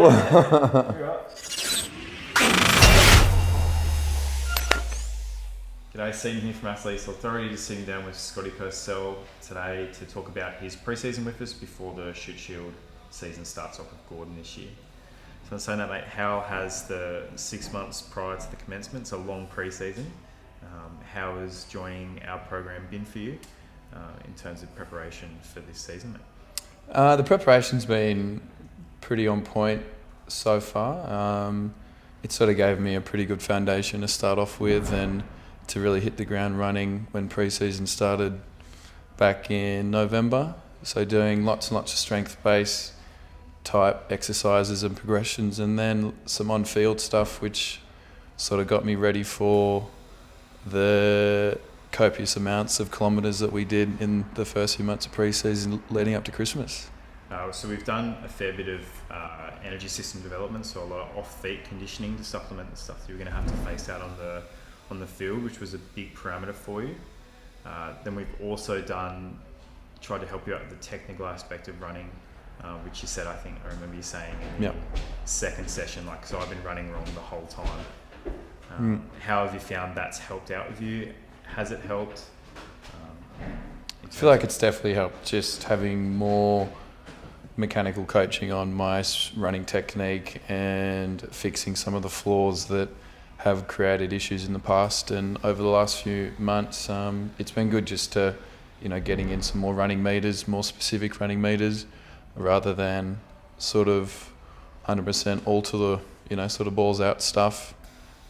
cool. G'day, Stephen here from Athletes Authority, just sitting down with Scotty Purcell today to talk about his pre-season with us before the Shoot Shield season starts off with Gordon this year. So I'm saying that, mate, how has the 6 months prior to the commencement, so long pre-season, how has joining our program been for you in terms of preparation for this season, mate? The preparation's been pretty on point so far. It sort of gave me a pretty good foundation to start off with and to really hit the ground running when pre-season started back in November. So doing lots and lots of strength-based type exercises and progressions, and then some on-field stuff which sort of got me ready for the copious amounts of kilometres that we did in the first few months of pre-season leading up to Christmas. So we've done a fair bit of energy system development, so a lot of off-feet conditioning to supplement the stuff that you're going to have to face out on the field, which was a big parameter for you. Then we've also tried to help you out with the technical aspect of running, which you said, I remember you saying in the second session, like, so I've been running wrong the whole time. How have you found that's helped out with you? Has it helped? I feel like it's definitely helped, just having more mechanical coaching on my running technique and fixing some of the flaws that have created issues in the past. And over the last few months, it's been good just to, getting in some more running meters, more specific running meters, rather than sort of 100% all to the, sort of balls out stuff.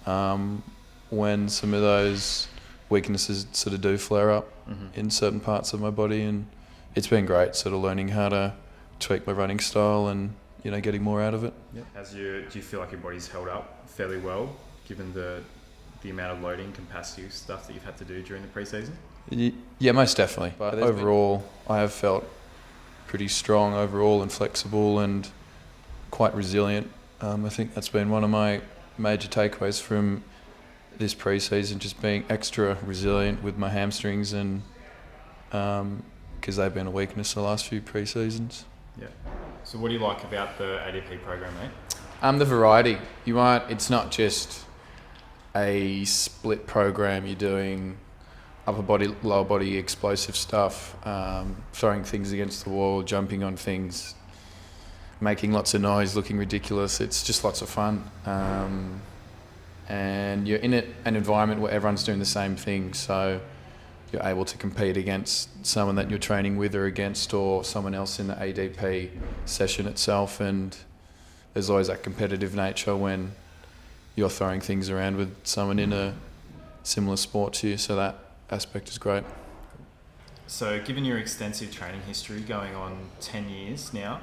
When some of those weaknesses sort of do flare up in certain parts of my body, and it's been great sort of learning how to tweak my running style and, getting more out of it. Yep. Do you feel like your body's held up fairly well, given the amount of loading capacity stuff that you've had to do during the pre-season? Yeah, most definitely. But overall, I have felt pretty strong overall and flexible and quite resilient. I think that's been one of my major takeaways from this pre-season, just being extra resilient with my hamstrings, and because they've been a weakness the last few pre-seasons. Yeah. So what do you like about the ADP program, mate? The variety. It's not just a split program. You're doing upper body, lower body explosive stuff, throwing things against the wall, jumping on things, making lots of noise, looking ridiculous. It's just lots of fun. And you're in an environment where everyone's doing the same thing, so you're able to compete against someone that you're training with or against, or someone else in the ADP session itself. And there's always that competitive nature when you're throwing things around with someone in a similar sport to you, so that aspect is great. So given your extensive training history going on 10 years now,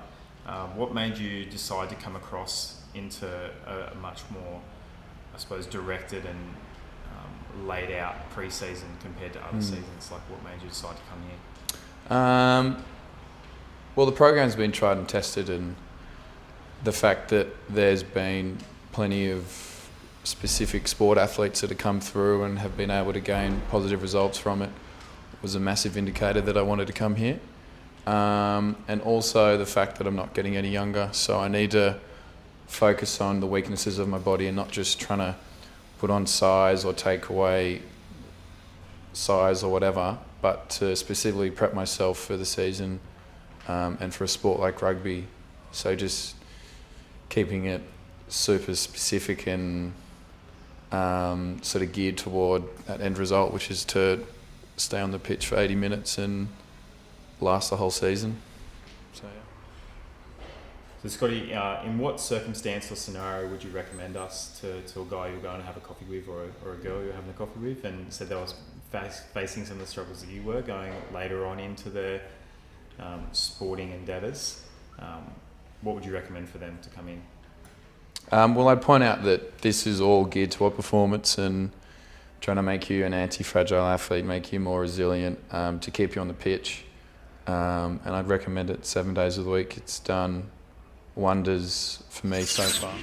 what made you decide to come across into a much more, I suppose, directed and laid out pre-season compared to other seasons? Like, what made you decide to come here? Well, the program's been tried and tested, and the fact that there's been plenty of specific sport athletes that have come through and have been able to gain positive results from it was a massive indicator that I wanted to come here. And also the fact that I'm not getting any younger, so I need to focus on the weaknesses of my body and not just trying to put on size or take away size or whatever, but to specifically prep myself for the season and for a sport like rugby. So just keeping it super specific and sort of geared toward that end result, which is to stay on the pitch for 80 minutes and last the whole season. So Scotty, in what circumstance or scenario would you recommend us to a guy you're going to have a coffee with, or a girl you're having a coffee with, and said they was facing some of the struggles that you were going later on into their sporting endeavours? What would you recommend for them to come in? Well, I'd point out that this is all geared toward performance and trying to make you an anti-fragile athlete, make you more resilient, to keep you on the pitch. And I'd recommend it 7 days of the week. It's done wonders for me so far.